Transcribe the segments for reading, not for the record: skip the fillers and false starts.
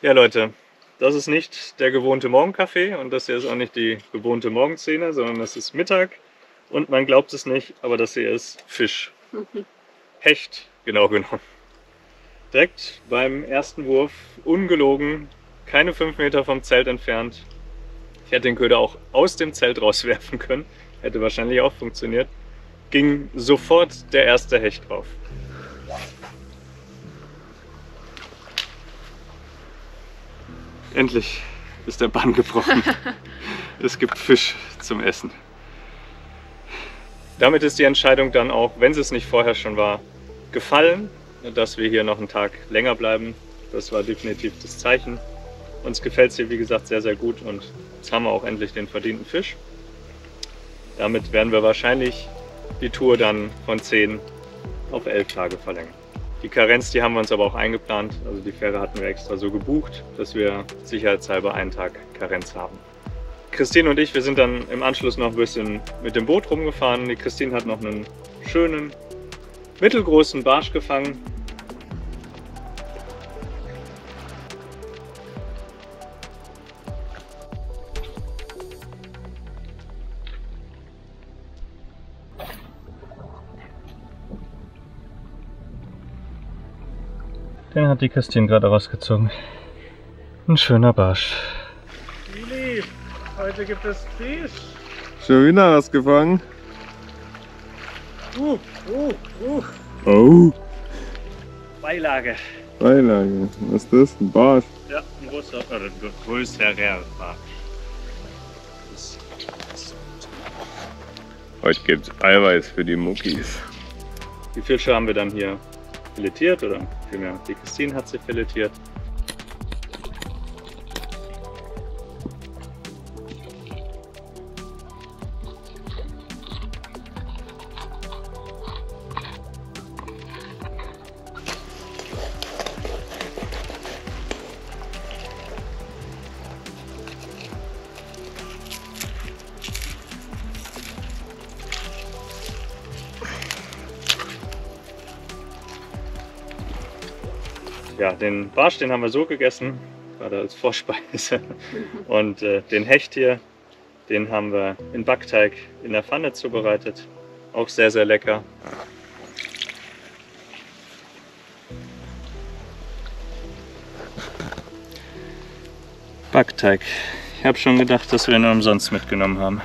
Ja Leute, das ist nicht der gewohnte Morgenkaffee und das hier ist auch nicht die gewohnte Morgenszene, sondern das ist Mittag und man glaubt es nicht, aber das hier ist Fisch. Hecht, genau genommen. Direkt beim ersten Wurf, ungelogen, keine 5 Meter vom Zelt entfernt. Ich hätte den Köder auch aus dem Zelt rauswerfen können, hätte wahrscheinlich auch funktioniert. Ging sofort der erste Hecht drauf. Endlich ist der Bann gebrochen. Es gibt Fisch zum Essen. Damit ist die Entscheidung dann auch, wenn es nicht vorher schon war, gefallen, dass wir hier noch einen Tag länger bleiben. Das war definitiv das Zeichen. Uns gefällt es hier, wie gesagt, sehr, sehr gut und jetzt haben wir auch endlich den verdienten Fisch. Damit werden wir wahrscheinlich die Tour dann von 10 auf 11 Tage verlängern. Die Karenz, die haben wir uns aber auch eingeplant, also die Fähre hatten wir extra so gebucht, dass wir sicherheitshalber einen Tag Karenz haben. Christine und ich, wir sind dann im Anschluss noch ein bisschen mit dem Boot rumgefahren. Die Christine hat noch einen schönen, mittelgroßen Barsch gefangen. Den hat die Christine gerade rausgezogen. Ein schöner Barsch. Willi, heute gibt es Fisch. Schon wieder was gefangen? Oh. Beilage. Beilage. Was ist das? Ein Barsch? Ja, ein großer, oder ein größerer Barsch. Heute gibt's Eiweiß für die Muckis. Die Fische haben wir dann hier filetiert, oder vielmehr die Christine hat sie filetiert. Ja, den Barsch, den haben wir so gegessen, gerade als Vorspeise. Und den Hecht hier, den haben wir in Backteig in der Pfanne zubereitet. Auch sehr, sehr lecker. Backteig. Ich habe schon gedacht, dass wir ihn umsonst mitgenommen haben.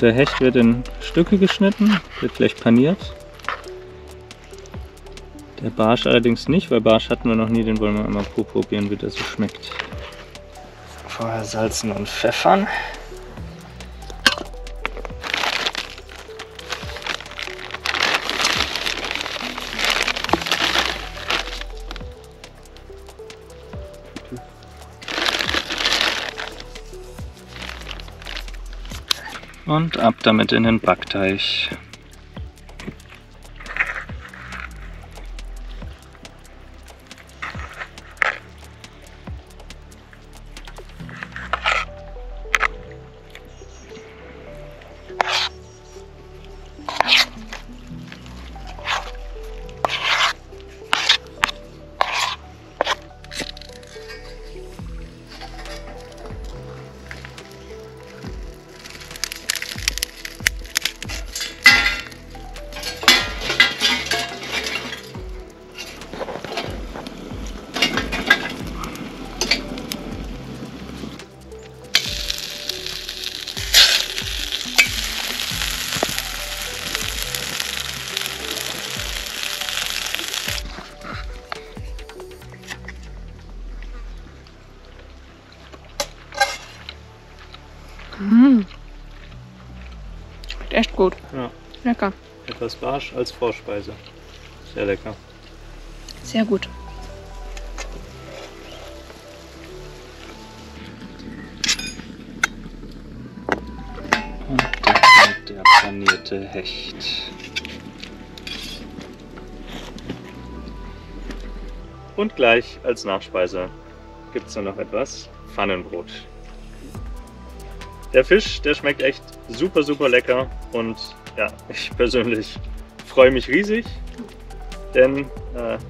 Der Hecht wird in Stücke geschnitten, wird gleich paniert. Der Barsch allerdings nicht, weil Barsch hatten wir noch nie, den wollen wir einmal probieren, wie der so schmeckt. Vorher salzen und pfeffern. Und ab damit in den Backteig. Schmeckt echt gut. Ja. Lecker. Etwas Barsch als Vorspeise. Sehr lecker. Sehr gut. Und damit der panierte Hecht. Und gleich als Nachspeise gibt es dann noch etwas Pfannenbrot. Der Fisch, der schmeckt echt super, super lecker und ja, ich persönlich freue mich riesig, denn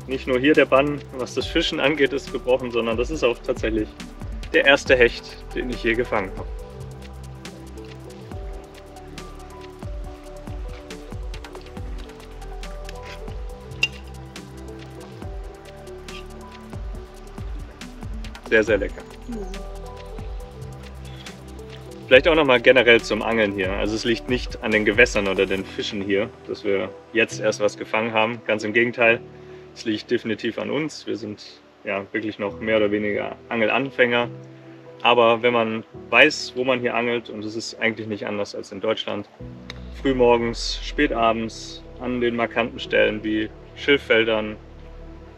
nicht nur hier der Bann, was das Fischen angeht, ist gebrochen, sondern das ist auch tatsächlich der erste Hecht, den ich je gefangen habe. Sehr, sehr lecker. Vielleicht auch noch mal generell zum Angeln hier. Also es liegt nicht an den Gewässern oder den Fischen hier, dass wir jetzt erst was gefangen haben. Ganz im Gegenteil, es liegt definitiv an uns. Wir sind ja wirklich noch mehr oder weniger Angelanfänger. Aber wenn man weiß, wo man hier angelt, und es ist eigentlich nicht anders als in Deutschland, frühmorgens, spätabends an den markanten Stellen wie Schilffeldern,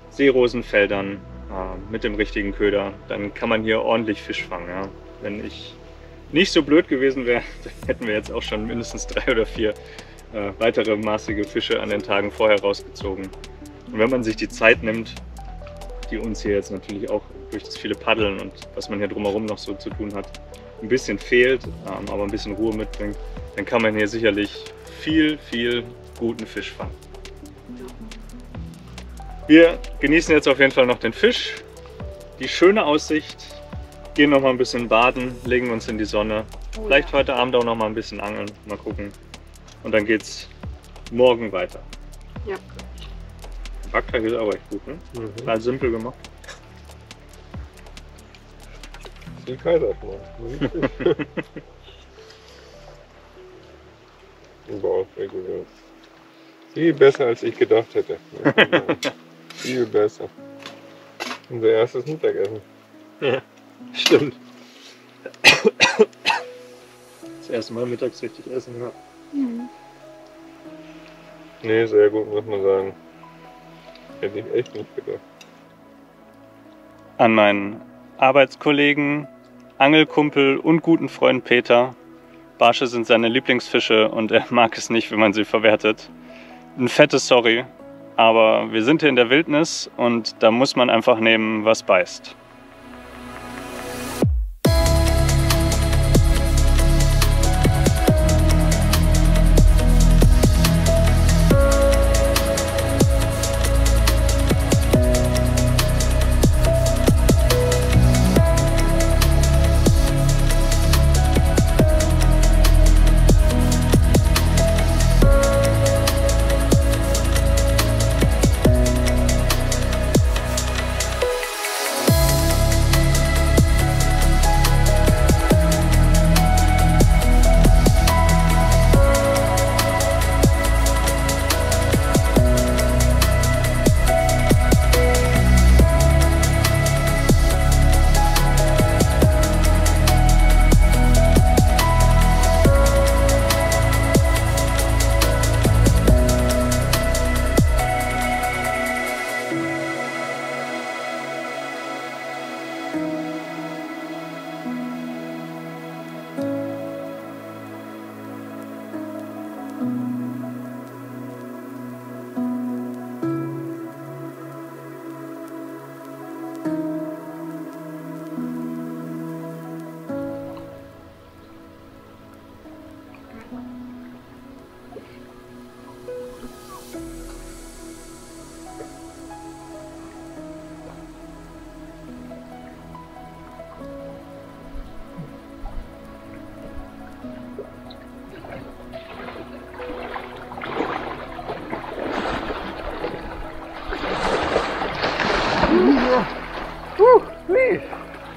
Seerosenfeldern, mit dem richtigen Köder, dann kann man hier ordentlich Fisch fangen. Ja. Wenn ich nicht so blöd gewesen wäre, dann hätten wir jetzt auch schon mindestens 3 oder 4 weitere maßige Fische an den Tagen vorher rausgezogen. Und wenn man sich die Zeit nimmt, die uns hier jetzt natürlich auch durch das viele Paddeln und was man hier drumherum noch so zu tun hat, ein bisschen fehlt, aber ein bisschen Ruhe mitbringt, dann kann man hier sicherlich viel guten Fisch fangen. Wir genießen jetzt auf jeden Fall noch den Fisch, die schöne Aussicht, gehen noch mal ein bisschen baden, legen uns in die Sonne. Vielleicht heute Abend auch noch mal ein bisschen angeln, mal gucken. Und dann geht's morgen weiter. Ja. Der Backteig ist auch echt gut, ne? Total simpel gemacht. Viel Kaiserschmarrn. Boah, sehr gut. Viel besser als ich gedacht hätte. Viel besser. Unser erstes Mittagessen. Ja, stimmt. Das erste Mal mittags richtig essen, ja. Nee, sehr gut, muss man sagen. Hätte ich echt nicht gedacht. An meinen Arbeitskollegen, Angelkumpel und guten Freund Peter. Barsche sind seine Lieblingsfische und er mag es nicht, wenn man sie verwertet. Ein fettes Sorry, aber wir sind hier in der Wildnis und da muss man einfach nehmen, was beißt.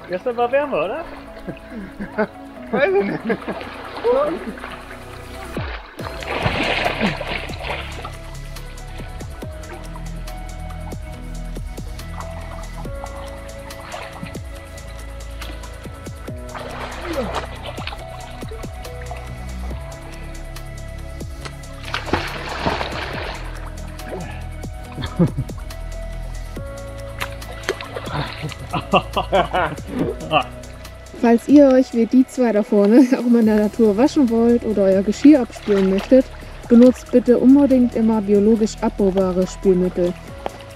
Gestern war wärmer, oder? Weiß ich nicht. Falls ihr euch wie die zwei da vorne auch mal in der Natur waschen wollt oder euer Geschirr abspülen möchtet, benutzt bitte unbedingt immer biologisch abbaubare Spülmittel.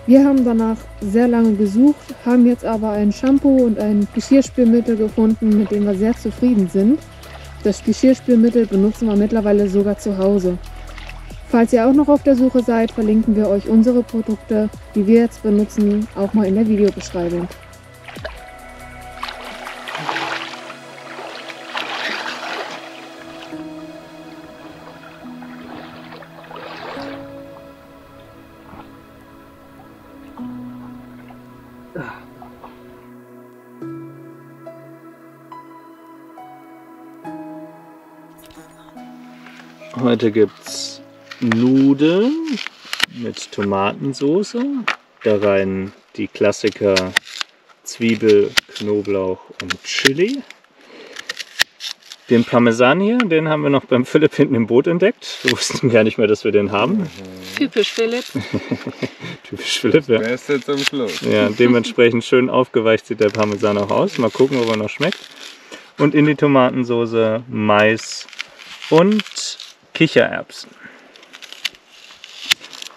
Wir haben danach sehr lange gesucht, haben jetzt aber ein Shampoo und ein Geschirrspülmittel gefunden, mit dem wir sehr zufrieden sind. Das Geschirrspülmittel benutzen wir mittlerweile sogar zu Hause. Falls ihr auch noch auf der Suche seid, verlinken wir euch unsere Produkte, die wir jetzt benutzen, auch mal in der Videobeschreibung. Heute gibt's Nudeln mit Tomatensauce. Da rein die Klassiker Zwiebel, Knoblauch und Chili. Den Parmesan hier, den haben wir noch beim Philipp hinten im Boot entdeckt. Wir wussten gar nicht mehr, dass wir den haben. Typisch Philipp. Typisch Philipp, ja. Beste zum Schluss. Ja, dementsprechend schön aufgeweicht sieht der Parmesan auch aus. Mal gucken, ob er noch schmeckt. Und in die Tomatensauce Mais und Kichererbsen.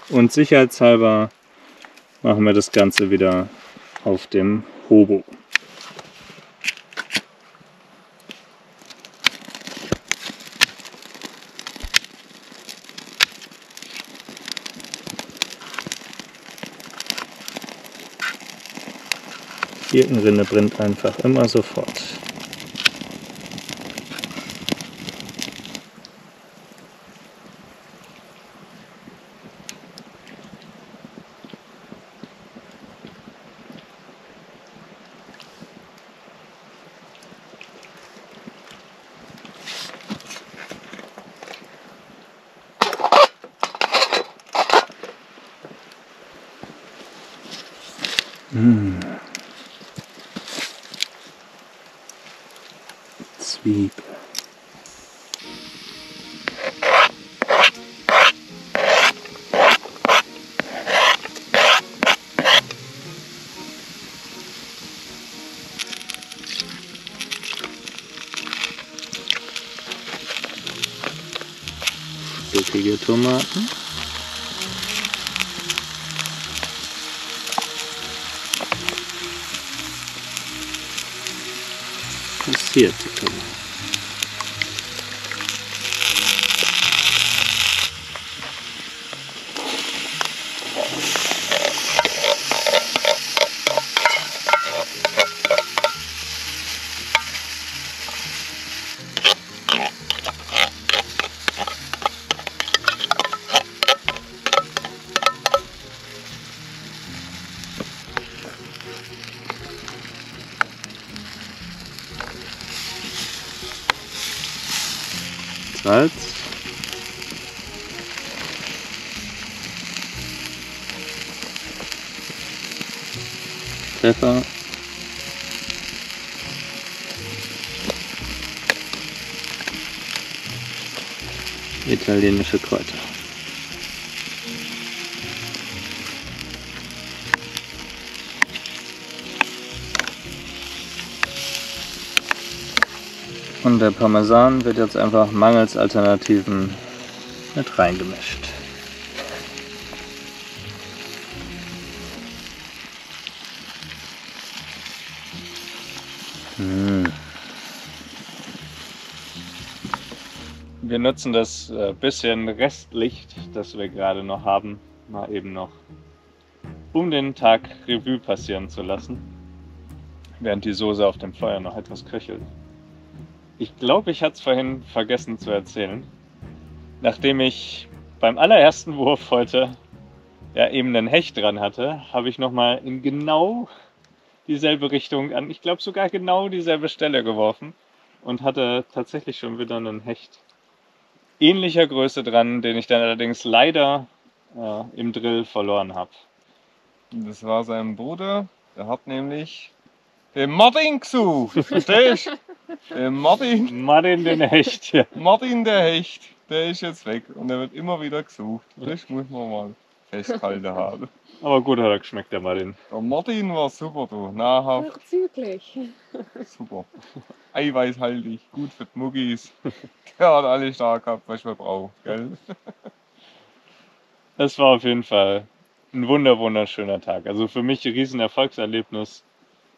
Und sicherheitshalber machen wir das Ganze wieder auf dem Hobo. Birkenrinde brennt einfach immer sofort. Zwiebel. Stückige Tomaten. Passierte Tomaten. Salz. Pfeffer. Italienische Kräuter. Und der Parmesan wird jetzt einfach mangels Alternativen mit reingemischt. Wir nutzen das bisschen Restlicht, das wir gerade noch haben, mal eben noch, um den Tag Revue passieren zu lassen, während die Soße auf dem Feuer noch etwas köchelt. Ich glaube, ich hatte es vorhin vergessen zu erzählen. Nachdem ich beim allerersten Wurf heute ja eben einen Hecht dran hatte, habe ich nochmal in genau dieselbe Richtung an, ich glaube sogar genau dieselbe Stelle geworfen und hatte tatsächlich schon wieder einen Hecht ähnlicher Größe dran, den ich dann allerdings leider im Drill verloren habe. Das war sein Bruder, der hat nämlich den Martin gesucht. Verstehst du? Den Martin. Martin den Hecht, ja. Martin der Hecht, der ist jetzt weg und der wird immer wieder gesucht. Das muss man mal festhalten haben. Aber gut hat er geschmeckt, der Martin. Der Martin war super, du. Nahrhaft, Vorzüglich. super. Eiweißhaltig, gut für die Muggis. Der hat alles da gehabt, was man braucht, gell? Das war auf jeden Fall ein wunderschöner Tag. Also für mich ein riesen Erfolgserlebnis.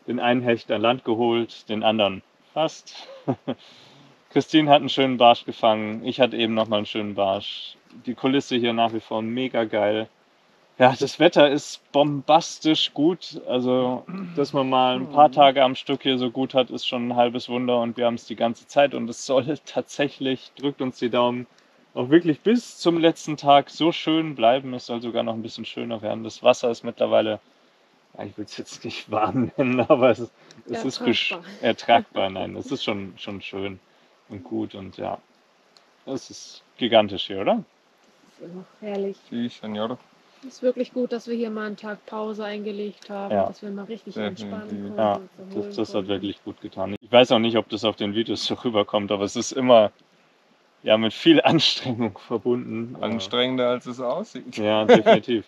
Den einen Hecht an Land geholt, den anderen fast. Christine hat einen schönen Barsch gefangen, ich hatte eben noch mal einen schönen Barsch. die Kulisse hier nach wie vor mega geil. Ja, das Wetter ist bombastisch gut. Also, dass man mal ein paar Tage am Stück hier so gut hat, ist schon ein halbes Wunder und wir haben es die ganze Zeit und es soll tatsächlich, drückt uns die Daumen, auch wirklich bis zum letzten Tag so schön bleiben. Es soll sogar noch ein bisschen schöner werden. Das Wasser ist mittlerweile, ja, ich will es jetzt nicht warm nennen, aber es ist ertragbar. Nein, es ist schon schön und gut und ja, es ist gigantisch hier, oder? Das ist auch herrlich. Sí, señor. Es ist wirklich gut, dass wir hier mal einen Tag Pause eingelegt haben, Ja. dass wir mal richtig Definitiv. entspannen konnten. Ja, uns erholen das hat konnten. wirklich gut getan. Ich weiß auch nicht, ob das auf den Videos so rüberkommt, aber es ist immer ja, mit viel Anstrengung verbunden. Anstrengender als es aussieht. Ja, definitiv.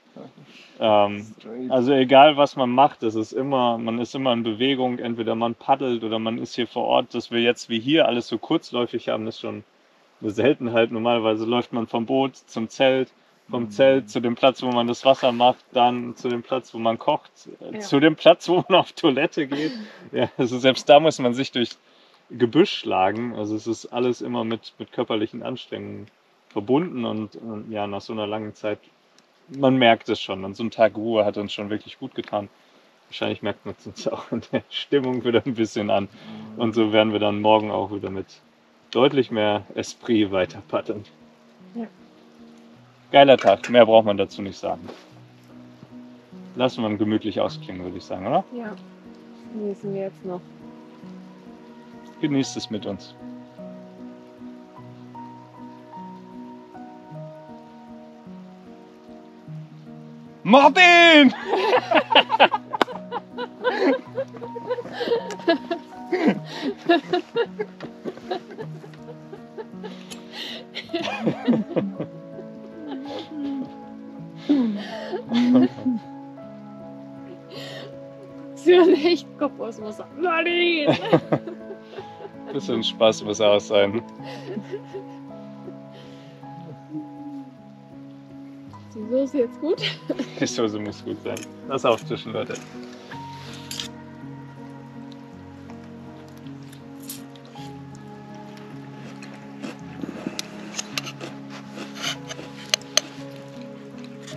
Also egal was man macht, man ist immer in Bewegung, entweder man paddelt oder man ist hier vor Ort. Dass wir jetzt wie hier alles so kurzläufig haben, ist schon eine Seltenheit. Normalerweise läuft man vom Boot zum Zelt, vom Zelt zu dem Platz, wo man das Wasser macht, dann zu dem Platz, wo man kocht, zu dem Platz, wo man auf Toilette geht. Ja, also selbst da muss man sich durch Gebüsch schlagen. Also es ist alles immer mit körperlichen Anstrengungen verbunden und ja, nach so einer langen Zeit, man merkt es schon. Und so ein Tag Ruhe hat uns schon wirklich gut getan. Wahrscheinlich merkt man es uns auch in der Stimmung wieder ein bisschen an. Und so werden wir dann morgen auch wieder mit deutlich mehr Esprit weiter paddeln. Ja. Geiler Tag, mehr braucht man dazu nicht sagen. Lassen wir ihn gemütlich ausklingen, würde ich sagen, oder? Ja, genießen wir jetzt noch. Genießt es mit uns. Martin! Sie hören echt Kopf aus dem Wasser. Martin! Bisschen Spaß muss auch sein. Die Soße jetzt gut? Die Soße muss gut sein. Lass auftischen, Leute.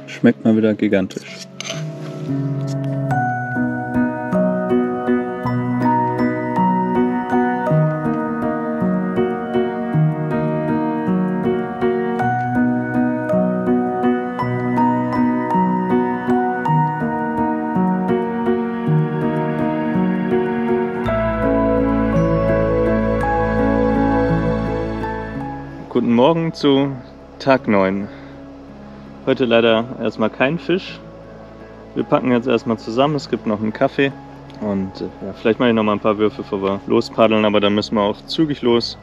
Schmeckt mal wieder gigantisch. Guten Morgen zu Tag 9. Heute leider erstmal kein Fisch. Wir packen jetzt erstmal zusammen, es gibt noch einen Kaffee und ja, vielleicht mache ich noch mal ein paar Würfe, bevor wir lospaddeln, aber dann müssen wir auch zügig los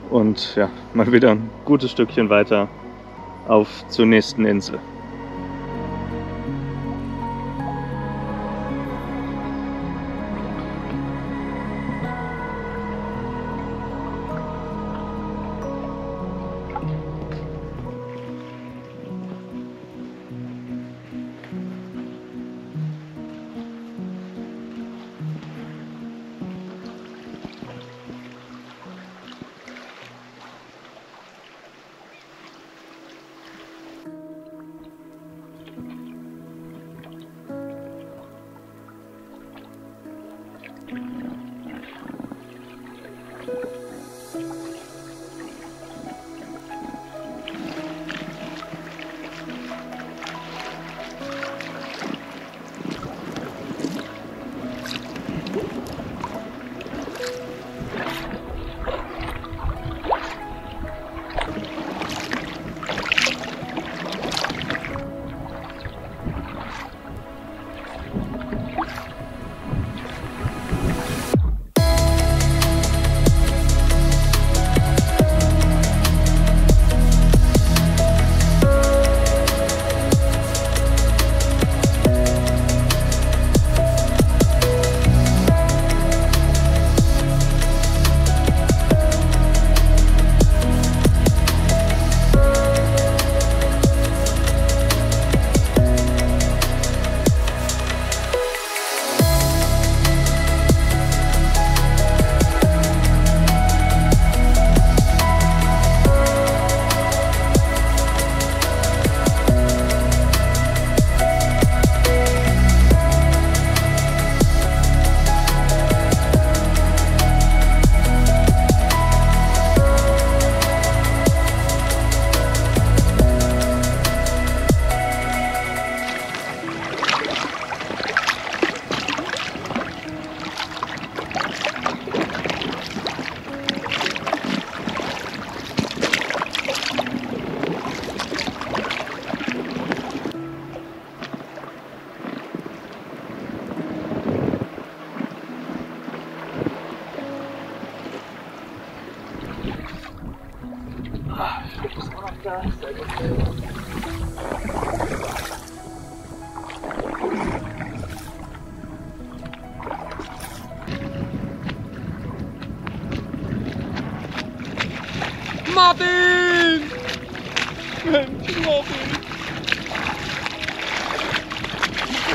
und ja, mal wieder ein gutes Stückchen weiter auf zur nächsten Insel.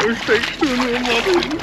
Wo steckst du nur, Martin?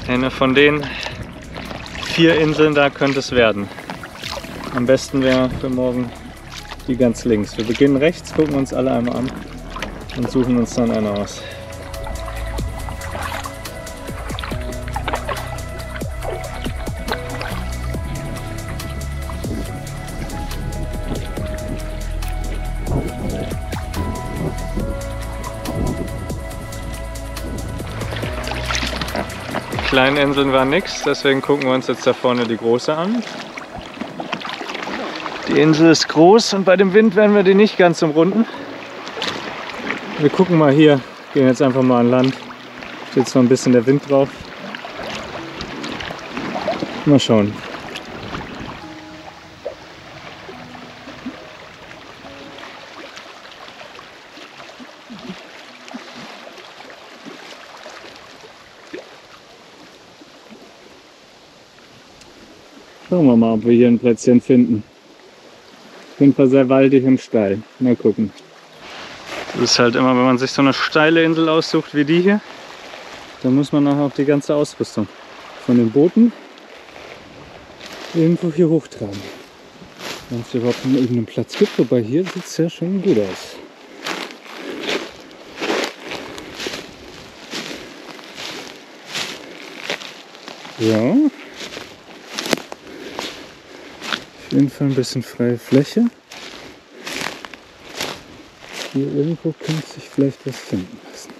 Eine von den 4 Inseln da könnte es werden. Am besten wäre für morgen die ganz links. Wir beginnen rechts, gucken uns alle einmal an und suchen uns dann eine aus. Die kleinen Inseln waren nix, deswegen gucken wir uns jetzt da vorne die große an. Die Insel ist groß und bei dem Wind werden wir die nicht ganz umrunden. Wir gucken mal hier, gehen jetzt einfach mal an Land. Steht zwar ein bisschen der Wind drauf. Mal schauen. Schauen wir mal, ob wir hier ein Plätzchen finden. Auf jeden Fall sehr waldig und steil. Mal gucken. Das ist halt immer, wenn man sich so eine steile Insel aussucht wie die hier, dann muss man auch die ganze Ausrüstung von den Booten irgendwo hier hochtragen. Wenn es überhaupt noch irgendeinen Platz gibt, wobei hier sieht es ja schon gut aus. Ja. Auf jeden Fall ein bisschen freie Fläche. Hier irgendwo könnte sich vielleicht was finden lassen.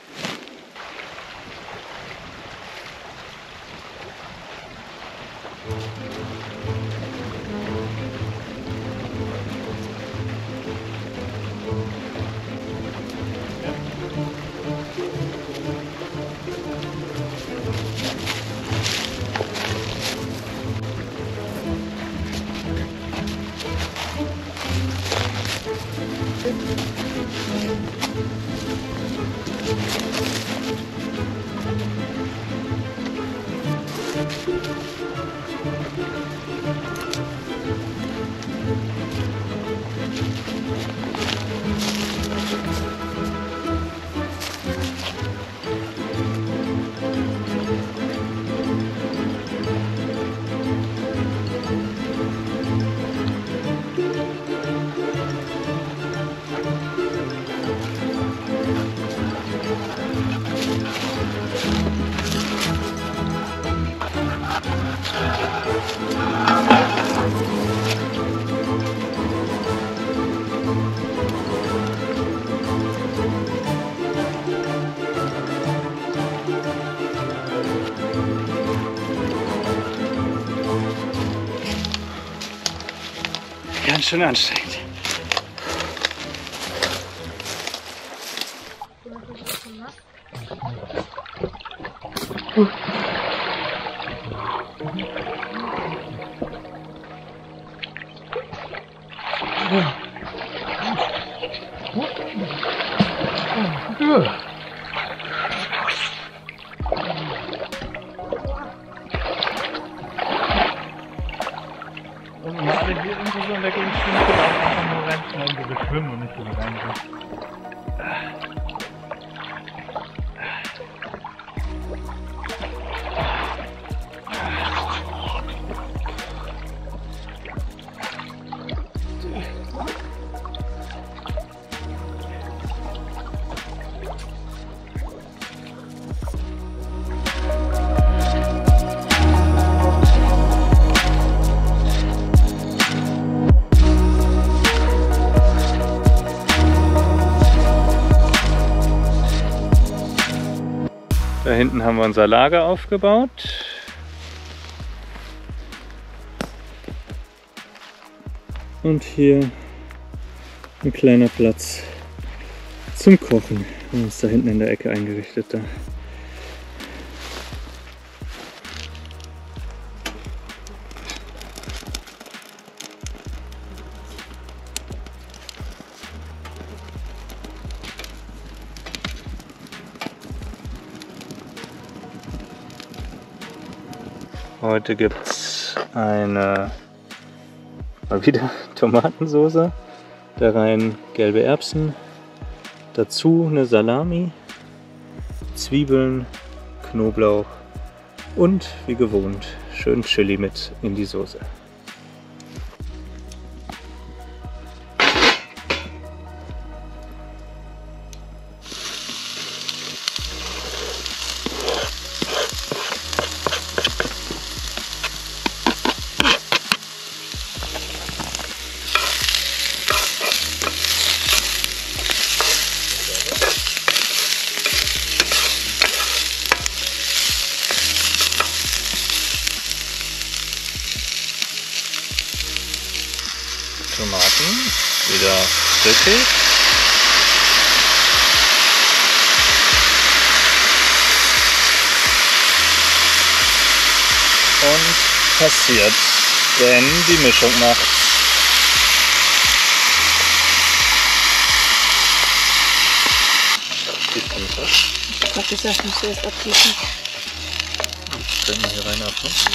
Ganz schön anstrengend. Und wir alle hier irgendwo so in der Gegend schwimmen, einfach nur rein schnell wir schwimmen und nicht so rein. Da hinten haben wir unser Lager aufgebaut. Und hier ein kleiner Platz zum Kochen. Wir haben uns da hinten in der Ecke eingerichtet. Da Heute gibt es mal wieder Tomatensoße, da rein gelbe Erbsen, dazu eine Salami, Zwiebeln, Knoblauch und wie gewohnt schön Chili mit in die Soße. Tomaten, wieder flüssig. Und passiert, denn die Mischung macht. Ich hab gesagt, musst du erst abschließen. Das können wir hier rein abmachen.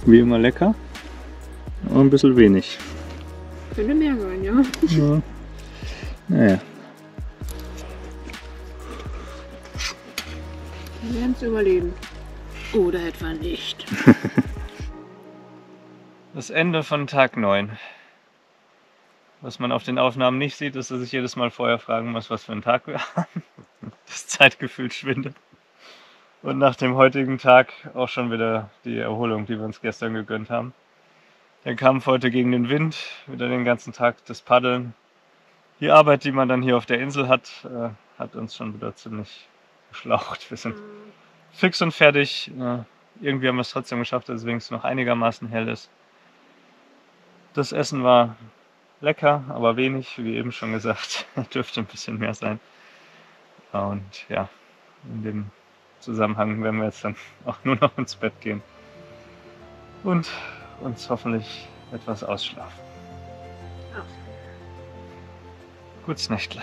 Wie immer lecker, aber ein bisschen wenig. Könnte mehr sein, ja. Ja. Naja. Wir werden es überleben. Oder etwa nicht. Das Ende von Tag 9. Was man auf den Aufnahmen nicht sieht, ist, dass ich jedes Mal vorher fragen muss, was für ein Tag wir haben. Das Zeitgefühl schwindet. Und nach dem heutigen Tag auch schon wieder die Erholung, die wir uns gestern gegönnt haben. Der Kampf heute gegen den Wind, wieder den ganzen Tag das Paddeln. Die Arbeit, die man dann hier auf der Insel hat, hat uns schon wieder ziemlich geschlaucht. Wir sind fix und fertig. Irgendwie haben wir es trotzdem geschafft, dass es wenigstens noch einigermaßen hell ist. Das Essen war lecker, aber wenig, wie eben schon gesagt. Dürfte ein bisschen mehr sein. Und ja, in dem Zusammenhang werden wir jetzt dann auch nur noch ins Bett gehen und uns hoffentlich etwas ausschlafen. Gutes Nächtle.